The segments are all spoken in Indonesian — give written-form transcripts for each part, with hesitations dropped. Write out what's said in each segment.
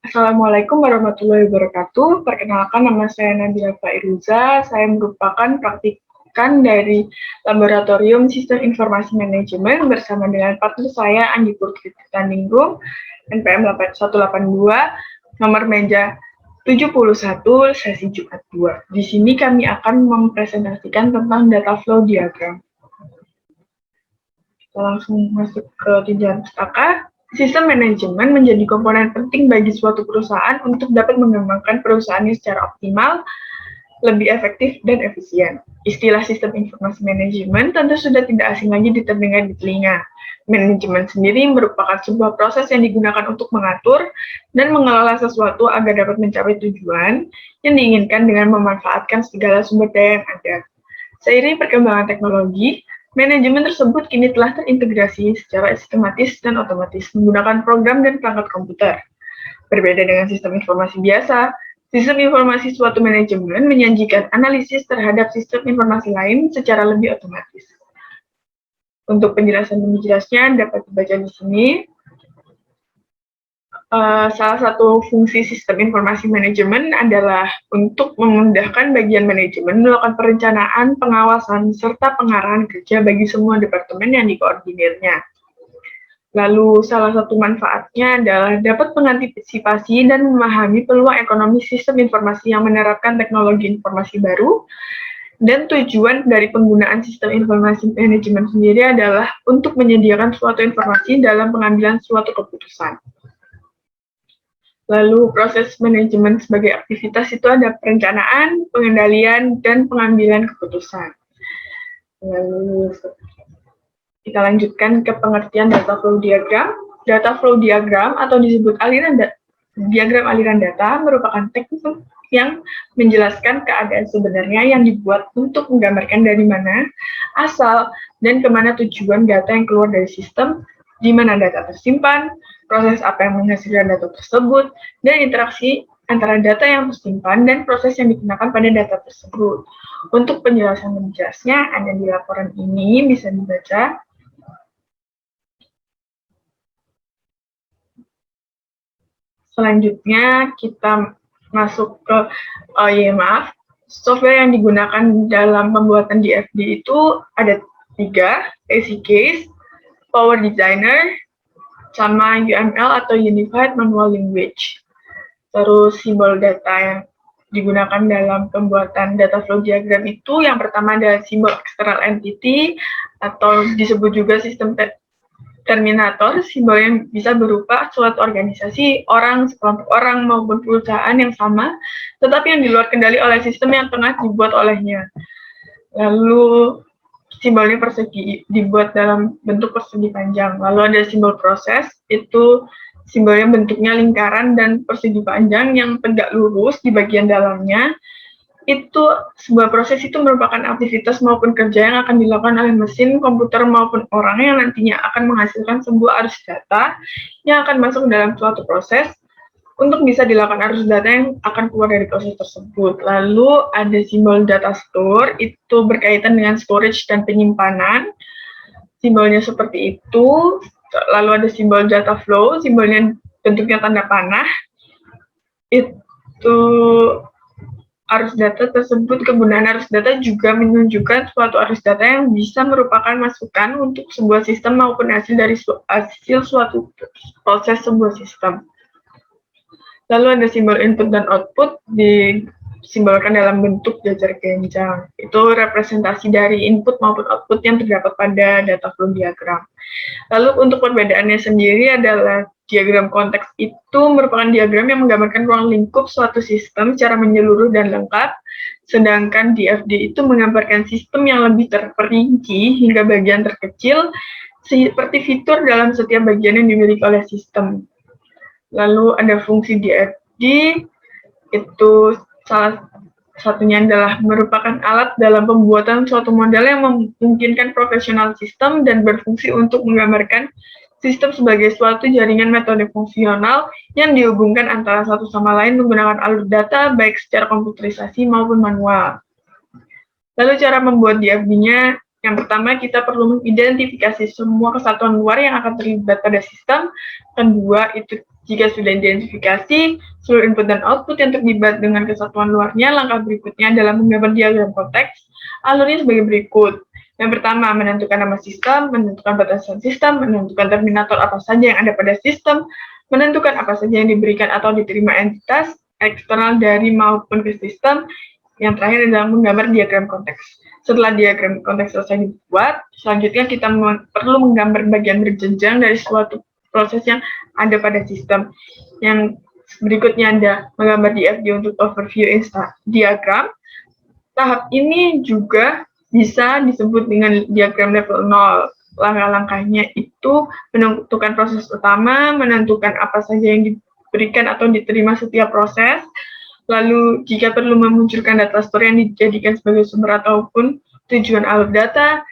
Assalamualaikum warahmatullahi wabarakatuh. Perkenalkan, nama saya Nabila Fairuza. Saya merupakan praktikan dari Laboratorium Sistem Informasi Manajemen bersama dengan partner saya Anggi Putri Taningrum, NPM 182, nomor meja 71, sesi Jumat 2. Di sini kami akan mempresentasikan tentang data flow diagram. Kita langsung masuk ke tinjauan pustaka. Sistem manajemen menjadi komponen penting bagi suatu perusahaan untuk dapat mengembangkan perusahaannya secara optimal, lebih efektif, dan efisien. Istilah sistem informasi manajemen tentu sudah tidak asing lagi terdengar di telinga. Manajemen sendiri merupakan sebuah proses yang digunakan untuk mengatur dan mengelola sesuatu agar dapat mencapai tujuan yang diinginkan dengan memanfaatkan segala sumber daya yang ada. Seiring perkembangan teknologi, manajemen tersebut kini telah terintegrasi secara sistematis dan otomatis menggunakan program dan perangkat komputer. Berbeda dengan sistem informasi biasa, sistem informasi suatu manajemen menyajikan analisis terhadap sistem informasi lain secara lebih otomatis. Untuk penjelasan lebih jelasnya dapat dibaca di sini. Salah satu fungsi sistem informasi manajemen adalah untuk memudahkan bagian manajemen melakukan perencanaan, pengawasan, serta pengarahan kerja bagi semua departemen yang dikoordinirnya. Lalu salah satu manfaatnya adalah dapat mengantisipasi dan memahami peluang ekonomi sistem informasi yang menerapkan teknologi informasi baru, dan tujuan dari penggunaan sistem informasi manajemen sendiri adalah untuk menyediakan suatu informasi dalam pengambilan suatu keputusan. Lalu proses manajemen sebagai aktivitas itu ada perencanaan, pengendalian, dan pengambilan keputusan. Lalu kita lanjutkan ke pengertian data flow diagram. Data flow diagram atau disebut diagram aliran data merupakan teknik yang menjelaskan keadaan sebenarnya yang dibuat untuk menggambarkan dari mana asal dan kemana tujuan data yang keluar dari sistem, di mana data tersimpan, proses apa yang menghasilkan data tersebut, dan interaksi antara data yang tersimpan dan proses yang digunakan pada data tersebut. Untuk penjelasan lebih jelasnya ada di laporan ini, bisa dibaca. Selanjutnya kita masuk ke software yang digunakan dalam pembuatan DFD itu ada 3, AC Case, Power Designer, sama UML atau Unified Manual Language. Terus simbol data yang digunakan dalam pembuatan data flow diagram itu yang pertama ada simbol external entity atau disebut juga sistem terminator, simbol yang bisa berupa suatu organisasi, orang, sekelompok orang maupun perusahaan yang sama, tetapi yang di luar kendali oleh sistem yang tengah dibuat olehnya. Lalu simbolnya persegi, dibuat dalam bentuk persegi panjang. Lalu ada simbol proses, itu simbolnya bentuknya lingkaran dan persegi panjang yang tegak lurus di bagian dalamnya. Itu sebuah proses itu merupakan aktivitas maupun kerja yang akan dilakukan oleh mesin, komputer maupun orang yang nantinya akan menghasilkan sebuah arus data yang akan masuk dalam suatu proses untuk bisa dilakukan arus data yang akan keluar dari proses tersebut. Lalu ada simbol data store, itu berkaitan dengan storage dan penyimpanan. Simbolnya seperti itu. Lalu ada simbol data flow, simbolnya bentuknya tanda panah. Itu arus data tersebut, kegunaan arus data juga menunjukkan suatu arus data yang bisa merupakan masukan untuk sebuah sistem maupun hasil dari suatu proses sebuah sistem. Lalu ada simbol input dan output disimbolkan dalam bentuk jajar genjang. Itu representasi dari input maupun output yang terdapat pada data flow diagram. Lalu untuk perbedaannya sendiri adalah diagram konteks itu merupakan diagram yang menggambarkan ruang lingkup suatu sistem secara menyeluruh dan lengkap, sedangkan DFD itu menggambarkan sistem yang lebih terperinci hingga bagian terkecil, seperti fitur dalam setiap bagian yang dimiliki oleh sistem. Lalu ada fungsi DFD, itu salah satunya adalah merupakan alat dalam pembuatan suatu model yang memungkinkan profesional sistem dan berfungsi untuk menggambarkan sistem sebagai suatu jaringan metode fungsional yang dihubungkan antara satu sama lain menggunakan alur data baik secara komputerisasi maupun manual. Lalu cara membuat DFD-nya, yang pertama kita perlu mengidentifikasi semua kesatuan luar yang akan terlibat pada sistem. Kedua itu Jika sudah identifikasi seluruh input dan output yang terlibat dengan kesatuan luarnya, langkah berikutnya adalah menggambar diagram konteks. Alurnya sebagai berikut. Yang pertama, menentukan nama sistem, menentukan batasan sistem, menentukan terminator apa saja yang ada pada sistem, menentukan apa saja yang diberikan atau diterima entitas eksternal dari maupun ke sistem. Yang terakhir adalah menggambar diagram konteks. Setelah diagram konteks selesai dibuat, selanjutnya kita perlu menggambar bagian berjenjang dari suatu proses yang ada pada sistem. Yang berikutnya ada menggambar DFD untuk overview diagram. Tahap ini juga bisa disebut dengan diagram level 0. Langkah-langkahnya itu menentukan proses utama, menentukan apa saja yang diberikan atau diterima setiap proses, lalu jika perlu memunculkan data store yang dijadikan sebagai sumber ataupun tujuan alur data,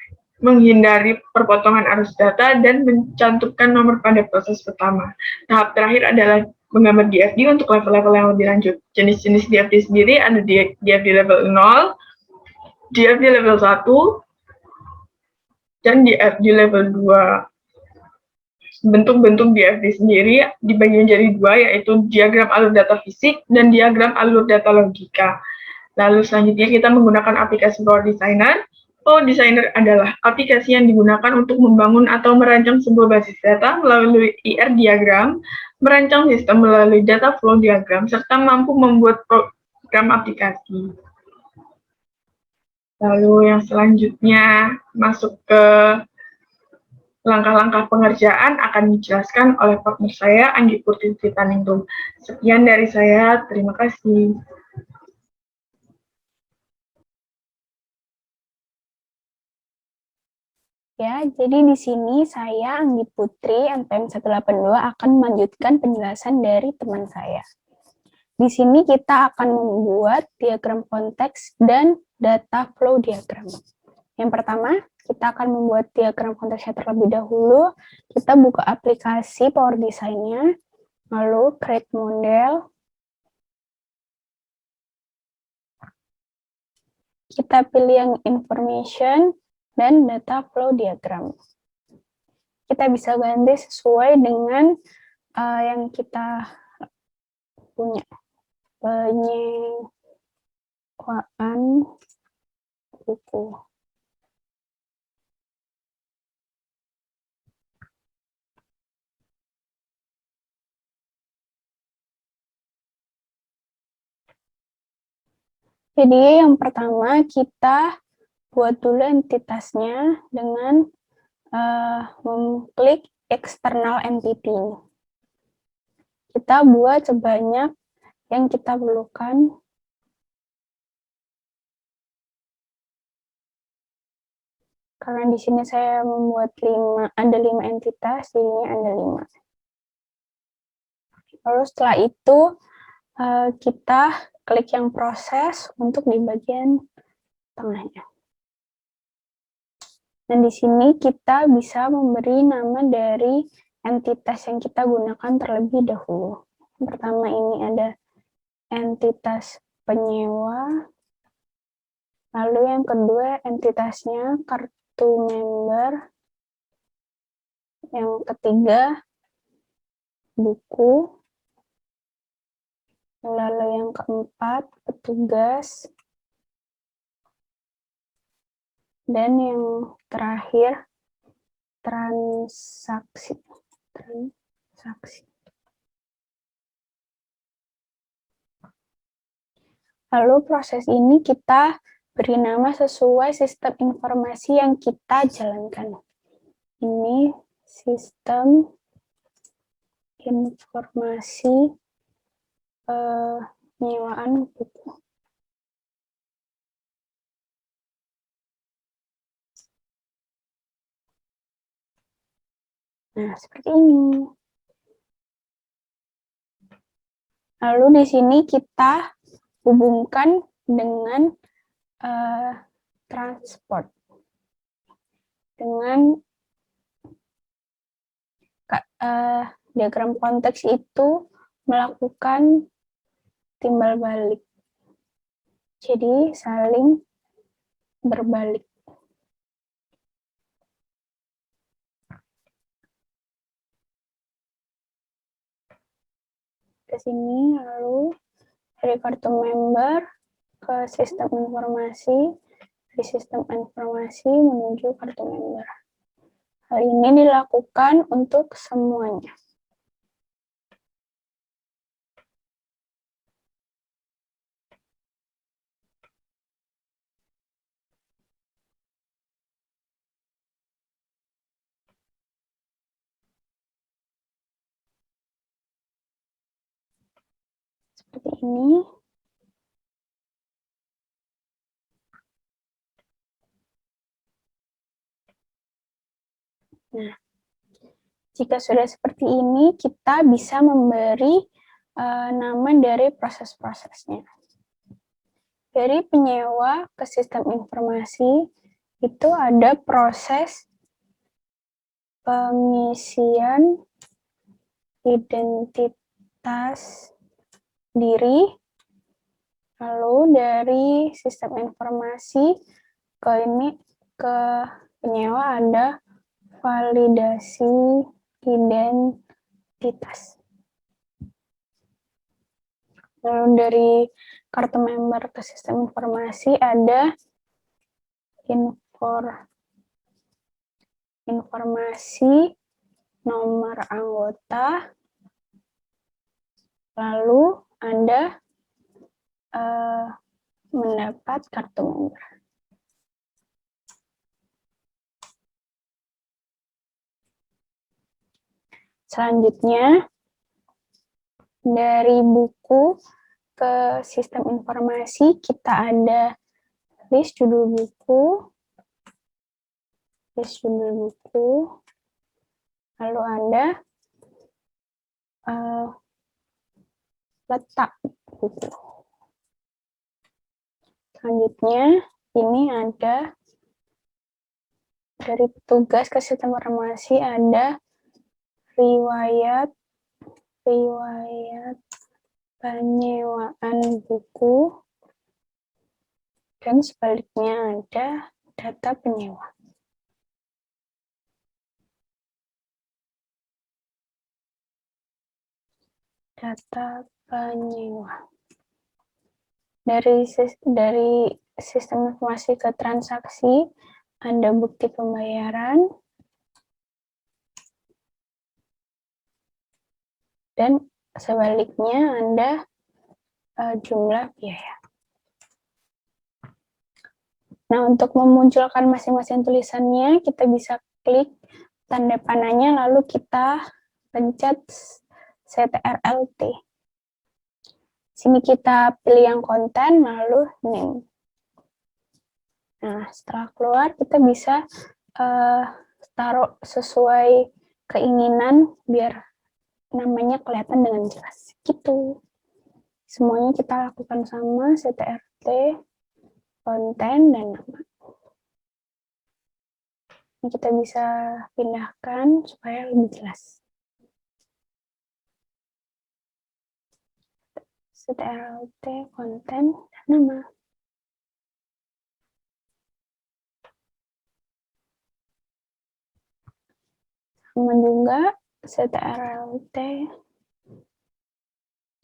menghindari perpotongan arus data, dan mencantumkan nomor pada proses pertama. Tahap terakhir adalah menggambar DFD untuk level-level yang lebih lanjut. Jenis-jenis DFD sendiri ada DFD level 0, DFD level 1, dan DFD level 2. Bentuk-bentuk DFD sendiri dibagi menjadi dua, yaitu diagram alur data fisik dan diagram alur data logika. Lalu selanjutnya kita menggunakan aplikasi Power Designer. Power Designer adalah aplikasi yang digunakan untuk membangun atau merancang sebuah basis data melalui IR diagram, merancang sistem melalui data flow diagram, serta mampu membuat program aplikasi. Lalu yang selanjutnya masuk ke langkah-langkah pengerjaan akan dijelaskan oleh partner saya, Anggi Putri Taningrum. Sekian dari saya, terima kasih. Ya, jadi di sini saya, Anggi Putri, NPM 182, akan melanjutkan penjelasan dari teman saya. Di sini kita akan membuat diagram konteks dan data flow diagram. Yang pertama, kita akan membuat diagram konteksnya terlebih dahulu. Kita buka aplikasi Power Design-nya, lalu create model. Kita pilih yang information dan data flow diagram. Kita bisa ganti sesuai dengan yang kita punya. Penyewaan buku. Jadi yang pertama kita buat dulu entitasnya dengan mengklik external entity. Kita buat sebanyak yang kita perlukan. Karena di sini saya membuat ada 5 entitas, jadinya ada 5. Lalu setelah itu kita klik yang proses untuk di bagian tengahnya. Dan di sini kita bisa memberi nama dari entitas yang kita gunakan terlebih dahulu. Yang pertama ini ada entitas penyewa. Lalu yang kedua entitasnya kartu member. Yang ketiga buku. Lalu yang keempat petugas. Dan yang terakhir transaksi. Lalu proses ini kita beri nama sesuai sistem informasi yang kita jalankan. Ini sistem informasi penyewaan buku. Nah, seperti ini. Lalu di sini kita hubungkan dengan transport. Dengan diagram konteks itu melakukan timbal balik. Jadi saling berbalik. ke sini, lalu dari kartu member ke sistem informasi, dari sistem informasi menuju kartu member. Hal ini dilakukan untuk semuanya. Seperti ini. Nah, jika sudah seperti ini, kita bisa memberi nama dari proses-prosesnya. Dari penyewa ke sistem informasi, itu ada proses pengisian identitas diri, lalu dari sistem informasi ke penyewa ada validasi identitas. Lalu dari kartu member ke sistem informasi ada informasi nomor anggota, lalu Anda mendapat kartu member. Selanjutnya, dari buku ke sistem informasi, kita ada list judul buku, lalu Anda letak buku. Selanjutnya, ini ada dari petugas ke sistem informasi ada riwayat penyewaan buku, dan sebaliknya ada data penyewa. Data penyewa. Dari sistem informasi ke transaksi, ada bukti pembayaran, dan sebaliknya ada jumlah biaya. Nah, untuk memunculkan masing-masing tulisannya, kita bisa klik tanda panahnya, lalu kita pencet CTRL-T. Sini kita pilih yang konten, lalu name. Nah, setelah keluar, kita bisa taruh sesuai keinginan, biar namanya kelihatan dengan jelas. Gitu. Semuanya kita lakukan sama, CTRL-T, konten, dan nama. Ini kita bisa pindahkan supaya lebih jelas. CTRL-T, konten, dan nama. Sama juga CTRL-T,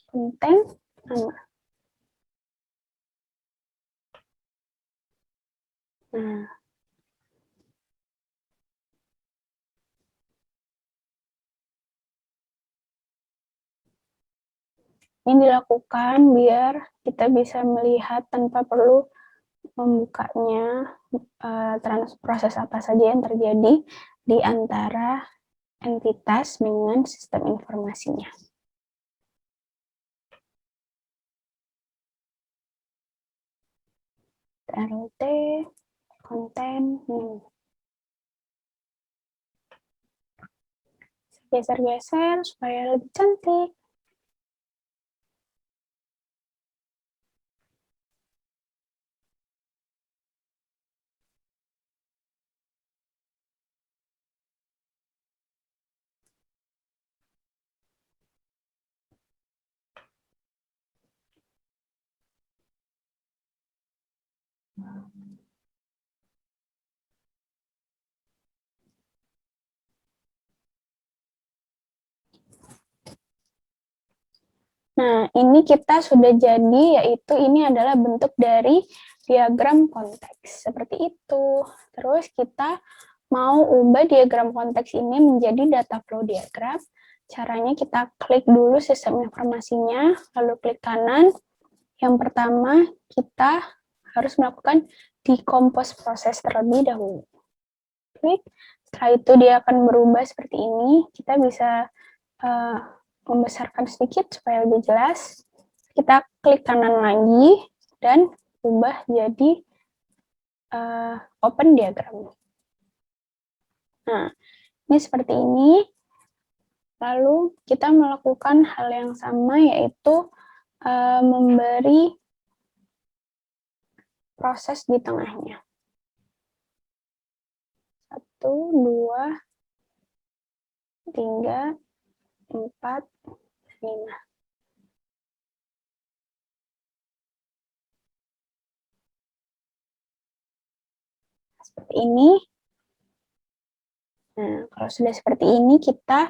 konten, nama. Nah, ini dilakukan biar kita bisa melihat tanpa perlu membukanya proses apa saja yang terjadi di antara entitas dengan sistem informasinya. CTRL-T, konten, geser-geser supaya lebih cantik. Nah, ini kita sudah jadi, yaitu ini adalah bentuk dari diagram konteks. Seperti itu. Terus kita mau ubah diagram konteks ini menjadi data flow diagram. Caranya kita klik dulu sistem informasinya, lalu klik kanan. Yang pertama, kita harus melakukan decompose proses terlebih dahulu. Klik, setelah itu dia akan berubah seperti ini. Kita bisa membesarkan sedikit supaya lebih jelas. Kita klik kanan lagi dan ubah jadi open diagram. Nah, ini seperti ini. Lalu kita melakukan hal yang sama, yaitu memberi proses di tengahnya. 1, 2, 3, 4, 5. Seperti ini. Nah, kalau sudah seperti ini, kita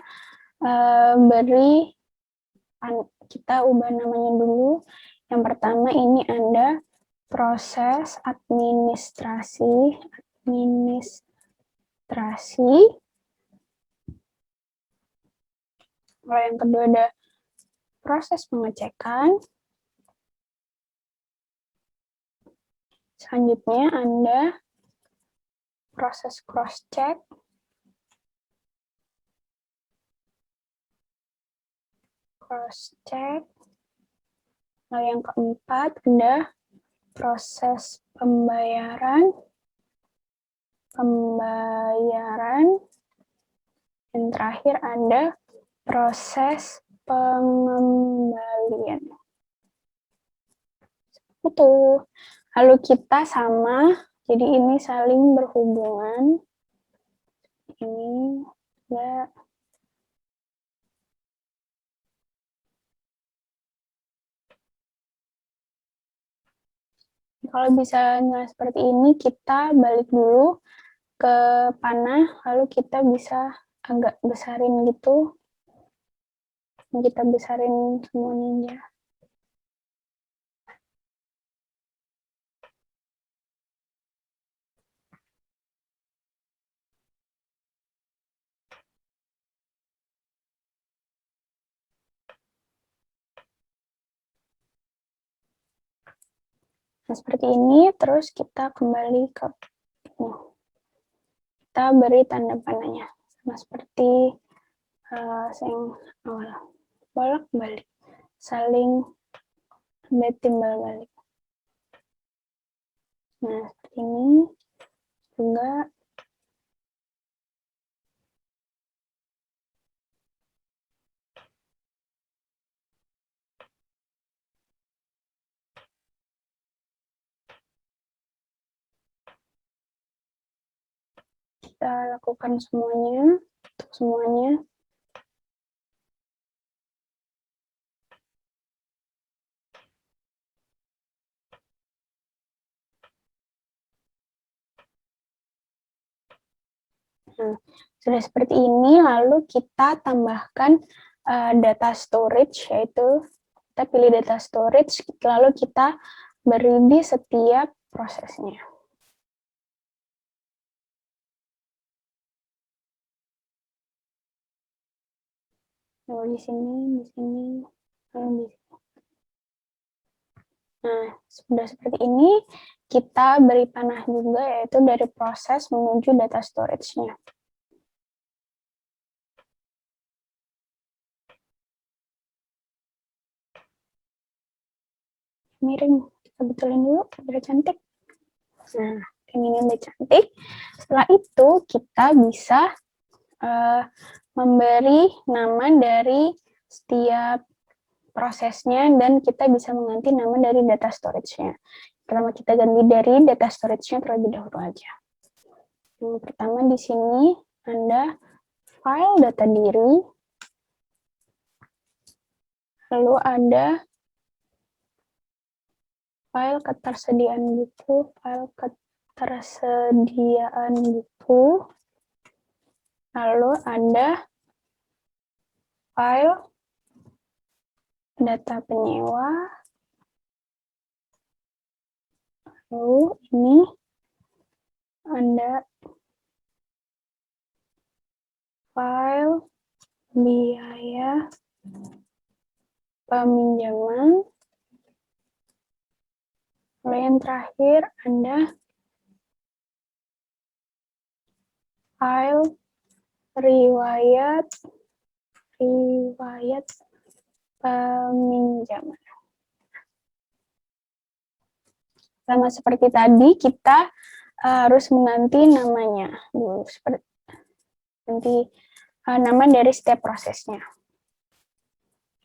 kita ubah namanya dulu. Yang pertama ini ada proses administrasi. Kalau yang kedua ada proses pengecekan. Selanjutnya ada proses cross-check. Lalu yang keempat ada proses pembayaran. Dan terakhir ada proses pengembalian. Itu. Lalu kita sama, jadi ini saling berhubungan. Ini ya. Kalau misalnya seperti ini, kita balik dulu ke panah, lalu kita bisa agak besarin gitu. Kita besarin semuanya. Nah, seperti ini, terus kita kembali ke ini. Kita beri tanda panahnya, sama seperti yang awal. Bolak-balik, saling timbal balik. Nah, seperti ini juga. Kita lakukan semuanya, untuk semuanya. Nah, sudah seperti ini, lalu kita tambahkan data storage, yaitu kita pilih data storage, lalu kita beri di setiap prosesnya. Lalu di sini, lalu di sini. Nah, sudah seperti ini, kita beri panah juga, yaitu dari proses menuju data storage-nya. Miring, kita betulin dulu biar cantik. Nah, ini lebih cantik. Setelah itu kita bisa memberi nama dari setiap prosesnya dan kita bisa mengganti nama dari data storage-nya. Pertama kita ganti dari data storage-nya terlebih dahulu aja. Yang pertama di sini ada file data diri, lalu ada file ketersediaan buku, lalu ada file data penyewa. Lalu ini ada file biaya peminjaman. Lalu yang terakhir ada file riwayat peminjaman. Sama seperti tadi, kita harus mengganti namanya dulu, seperti nanti nama dari setiap prosesnya.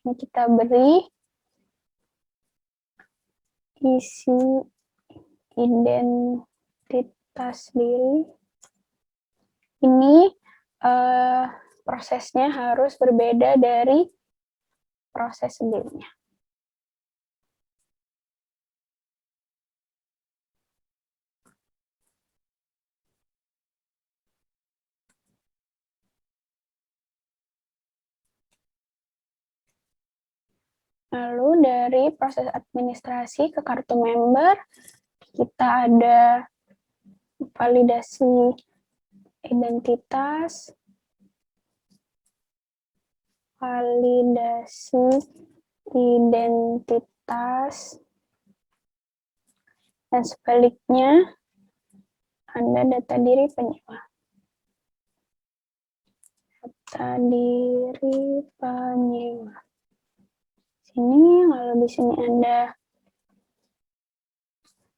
Ini kita beri isi identitas diri. Ini prosesnya harus berbeda dari proses sebelumnya. Lalu dari proses administrasi ke kartu member, kita ada validasi identitas, dan sebaliknya ada data diri penyewa. Data diri penyewa. Lalu di sini ada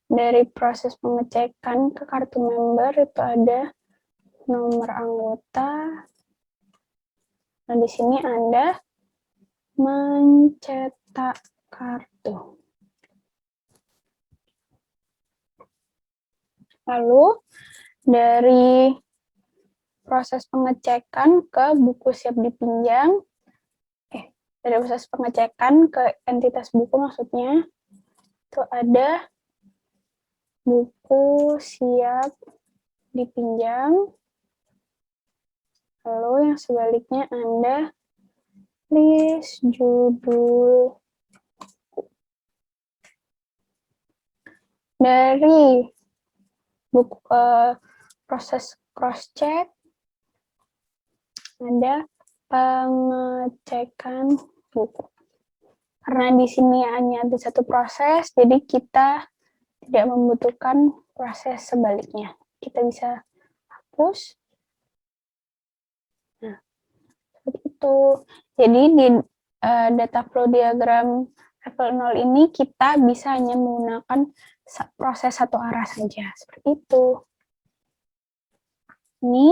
dari proses pengecekan ke kartu member itu ada nomor anggota. Nah, di sini ada mencetak kartu. Lalu dari proses pengecekan ke buku siap dipinjam, dari proses pengecekan ke entitas buku maksudnya, itu ada buku siap dipinjam. Lalu yang sebaliknya ada list judul. Dari buku proses cross-check ada pengecekan buku. Karena di sini hanya ada satu proses, jadi kita tidak membutuhkan proses sebaliknya. Kita bisa hapus. Nah, seperti itu. Jadi di data flow diagram level 0 ini kita bisa hanya menggunakan proses satu arah saja. Seperti itu. Ini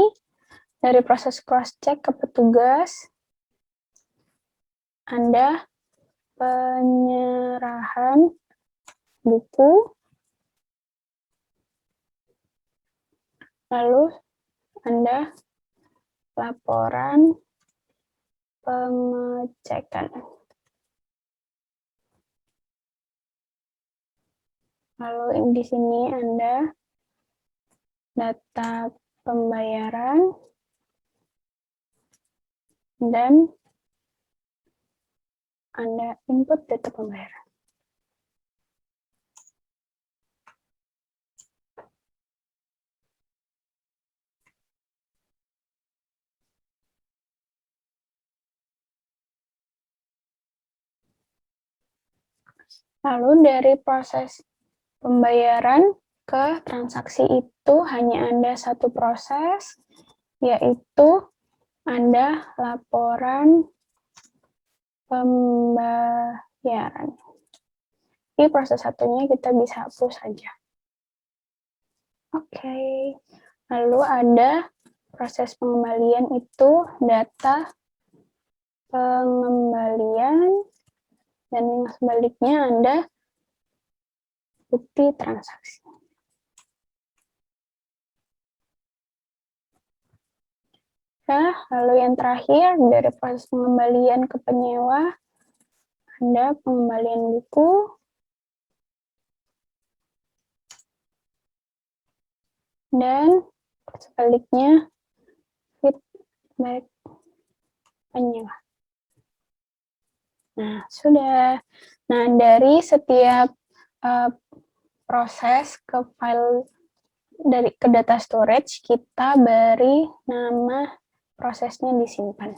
dari proses cross-check ke petugas, ada penyerahan buku, lalu ada laporan pengecekan. Lalu di sini ada data pembayaran dan ada input data pembayaran. Lalu dari proses pembayaran ke transaksi itu hanya ada satu proses, yaitu ada laporan pembayaran. Di proses satunya kita bisa hapus saja. Oke. Lalu ada proses pengembalian itu data pengembalian, dan yang sebaliknya ada bukti transaksi. Nah, lalu yang terakhir dari proses pengembalian ke penyewa ada pengembalian buku dan sebaliknya feedback penyewa. Nah, sudah. Nah, dari setiap proses ke file ke data storage, kita beri nama prosesnya disimpan.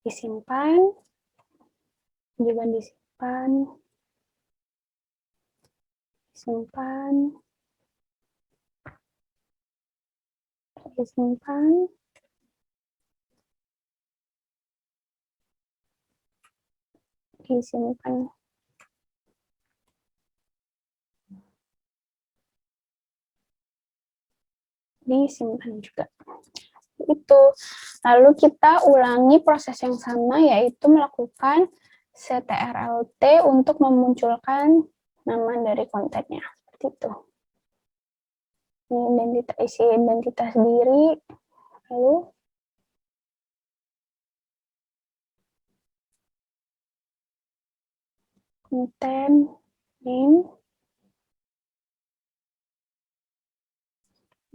Disimpan, juga disimpan, disimpan juga. Itu. Lalu kita ulangi proses yang sama, yaitu melakukan ctrlt untuk memunculkan nama dari kontennya. Seperti itu. Ini isi identitas diri, lalu konten, name.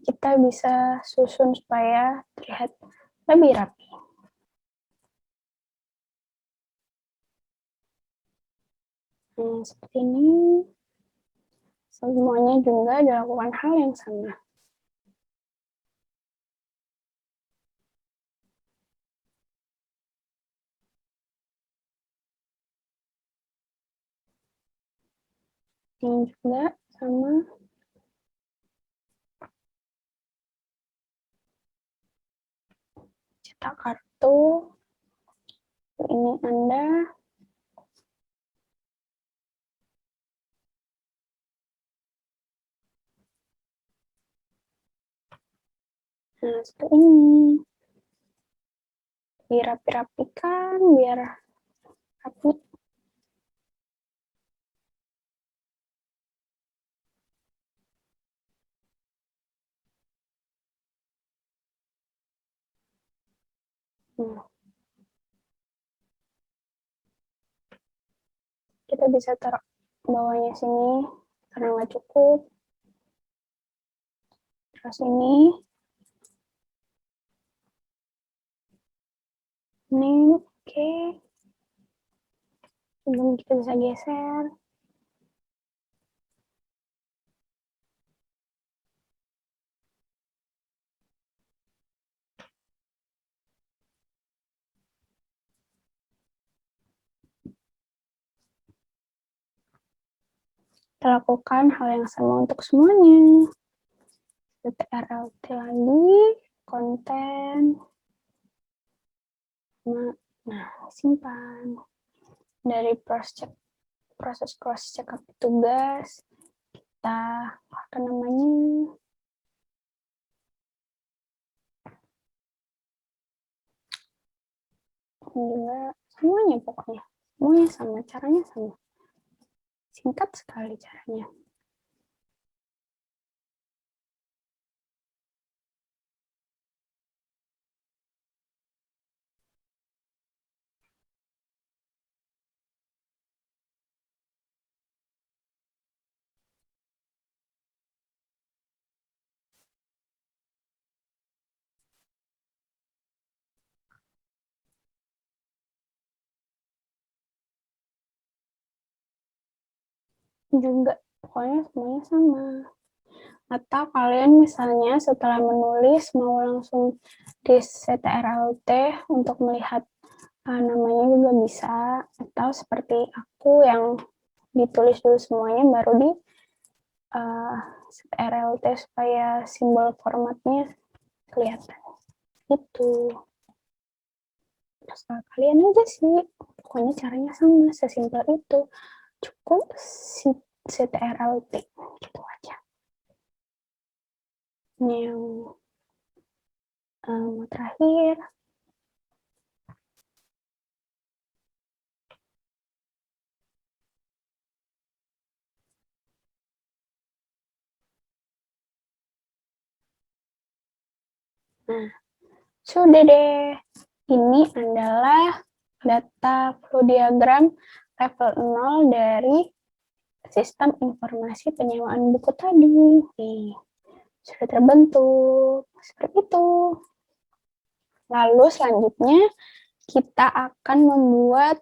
Kita bisa susun supaya terlihat lebih rapi. Nah, seperti ini. Semuanya juga dilakukan hal yang sama. Ini juga sama. Cetak kartu. Ini Anda. Nah, seperti ini. Dirapi-rapikan, biar rapi. Nah, kita bisa taruh bawahnya sini karena nggak cukup. Terus ini oke. Sebelum kita bisa geser. Kita lakukan hal yang sama untuk semuanya. ctrlt lagi, konten. Nah, simpan. Dari proses cross check tugas, kita akan namanya juga semuanya, pokoknya semuanya sama, caranya sama, singkat sekali caranya. Juga pokoknya semuanya sama. Atau kalian misalnya setelah menulis mau langsung di ctrlt untuk melihat namanya juga bisa, atau seperti aku yang ditulis dulu semuanya baru di ctrlt supaya simbol formatnya kelihatan. Itu terserah kalian aja sih, pokoknya caranya sama, sesimpel itu. Cukup ctrlt gitu aja. Ini yang terakhir. Nah, sudah deh. Ini adalah data flow diagram level 0 dari sistem informasi penyewaan buku tadi. Nih, sudah terbentuk seperti itu. Lalu selanjutnya kita akan membuat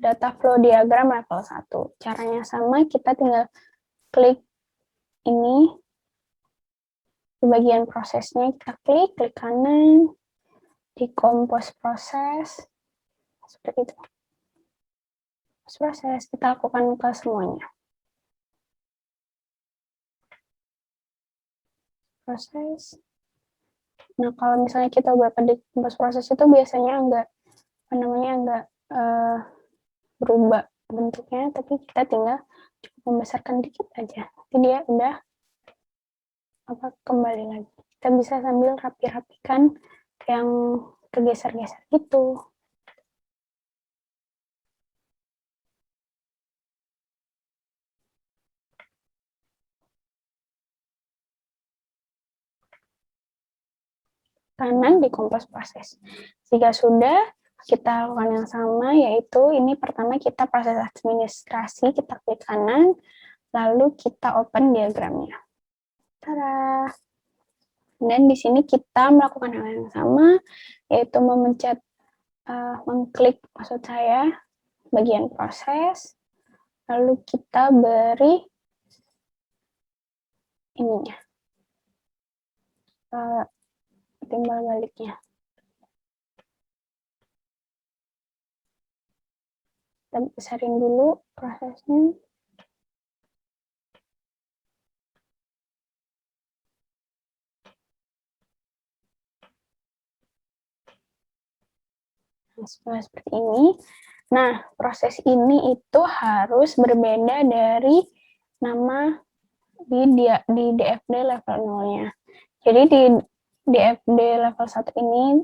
data flow diagram level 1. Caranya sama, kita tinggal klik ini, di bagian prosesnya kita klik kanan, di compose proses, seperti itu. Proses, kita lakukan ke semuanya. Proses. Nah, kalau misalnya kita buat di compose proses itu biasanya enggak berubah bentuknya, tapi kita tinggal cukup membesarkan dikit aja. Jadi dia udah kembali lagi. Kita bisa sambil rapi-rapikan yang kegeser-geser gitu. Kanan di compose proses. Jika sudah, kita lakukan yang sama, yaitu ini pertama kita proses administrasi, kita klik kanan, lalu kita open diagramnya. Tada! Dan di sini kita melakukan hal yang sama, yaitu memencet, mengklik maksud saya, bagian proses, lalu kita beri ininya, timbal baliknya. Kita besarin dulu prosesnya. Nah, seperti ini. Nah, proses ini itu harus berbeda dari nama di DFD level 0-nya. Jadi di DFD level 1 ini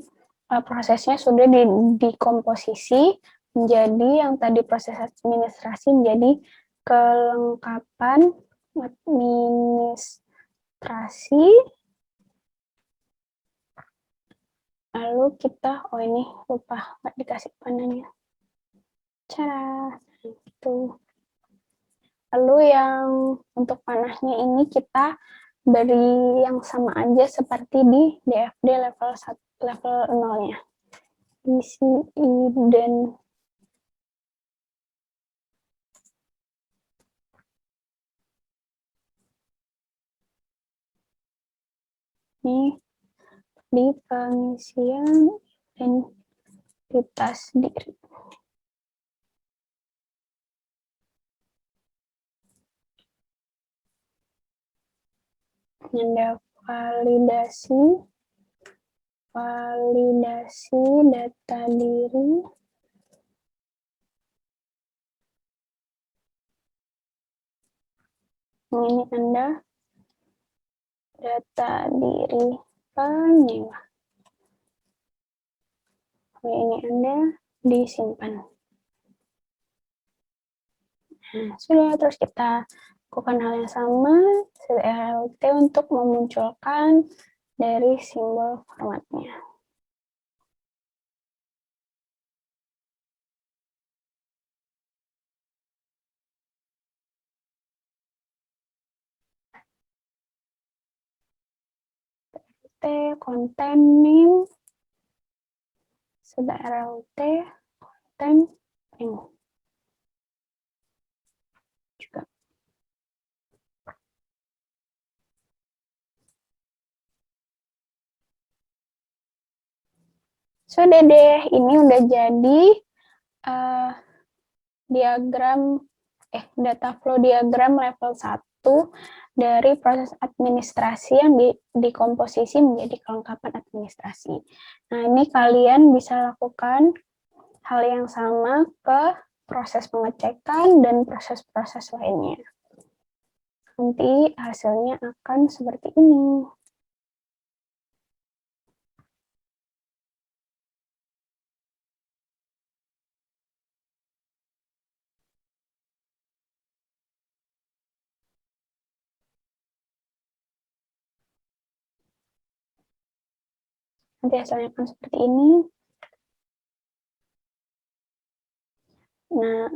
prosesnya sudah dikomposisi menjadi yang tadi proses administrasi menjadi kelengkapan administrasi. Lalu kita, ini lupa nggak dikasih panahnya. Cara itu. Lalu yang untuk panahnya ini kita beri yang sama aja seperti di DFD level 1, level 0-nya. Isi dan ini di pengisian identitas diri. Ada validasi data diri. Ini Anda data diri penyewa. Ini Anda disimpan. Nah, sudah, terus kita lakukan hal yang sama, RLT untuk memunculkan dari simbol formatnya. Konten name, sudah RLT, konten name. Juga. Sudah deh, ini udah jadi diagram data flow diagram level 1 dari proses administrasi yang dikomposisi menjadi kelengkapan administrasi. Nah, ini kalian bisa lakukan hal yang sama ke proses pengecekan dan proses-proses lainnya. Nanti hasilnya akan seperti ini. Nanti hasilnya akan seperti ini. Nah,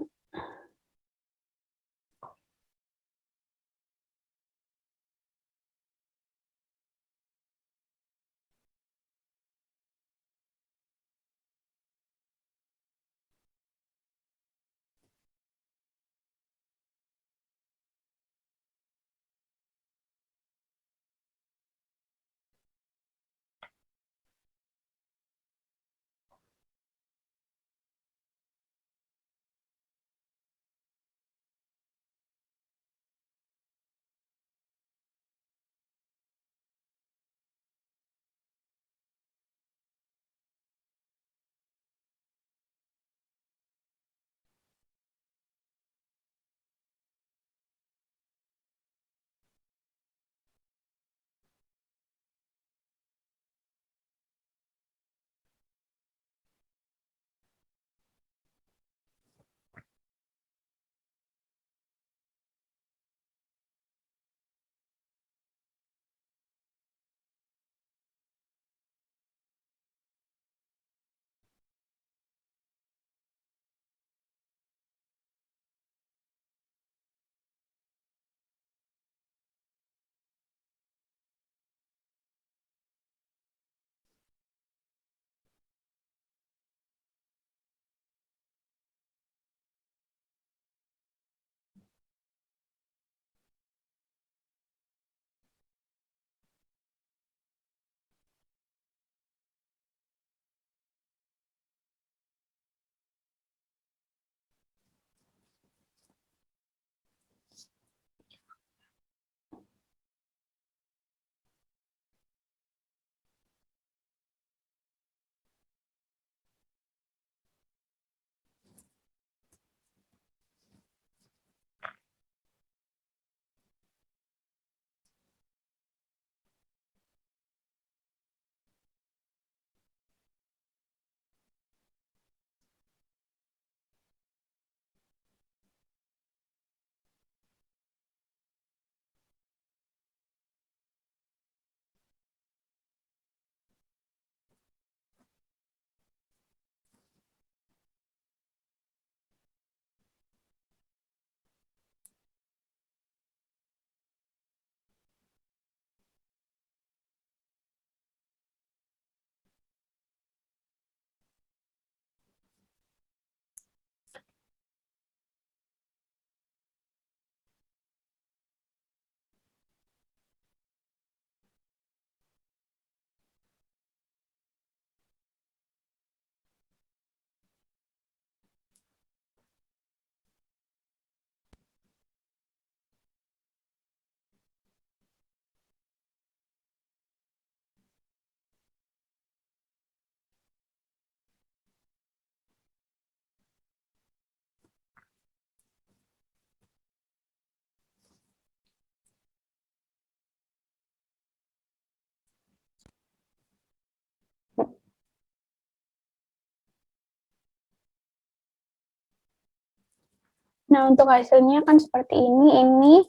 Nah, untuk hasilnya kan seperti ini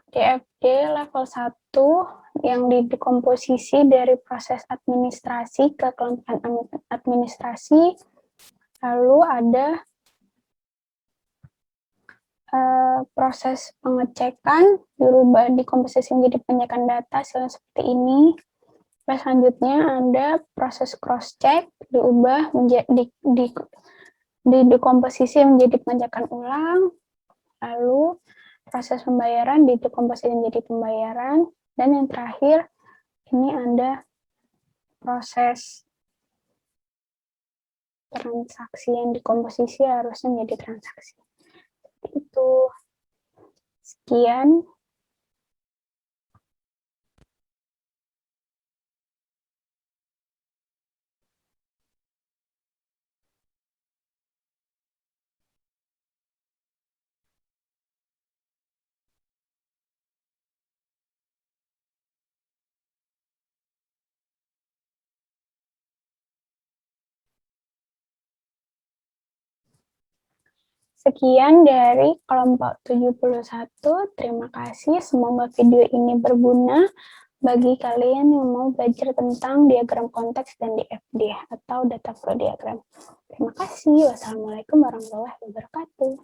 DFD level 1 yang didekomposisi dari proses administrasi ke kelengkapan administrasi, lalu ada proses pengecekan, dirubah dikomposisi menjadi penyekan data, hasilnya seperti ini. Terus selanjutnya ada proses cross-check, diubah menjadi didekomposisi menjadi pengecakan ulang, lalu proses pembayaran didekomposisi menjadi pembayaran, dan yang terakhir ini ada proses transaksi yang dikomposisi harusnya menjadi transaksi. Itu sekian. Sekian dari kelompok 71. Terima kasih. Semoga video ini berguna bagi kalian yang mau belajar tentang diagram konteks dan DFD atau data flow diagram. Terima kasih. Wassalamualaikum warahmatullahi wabarakatuh.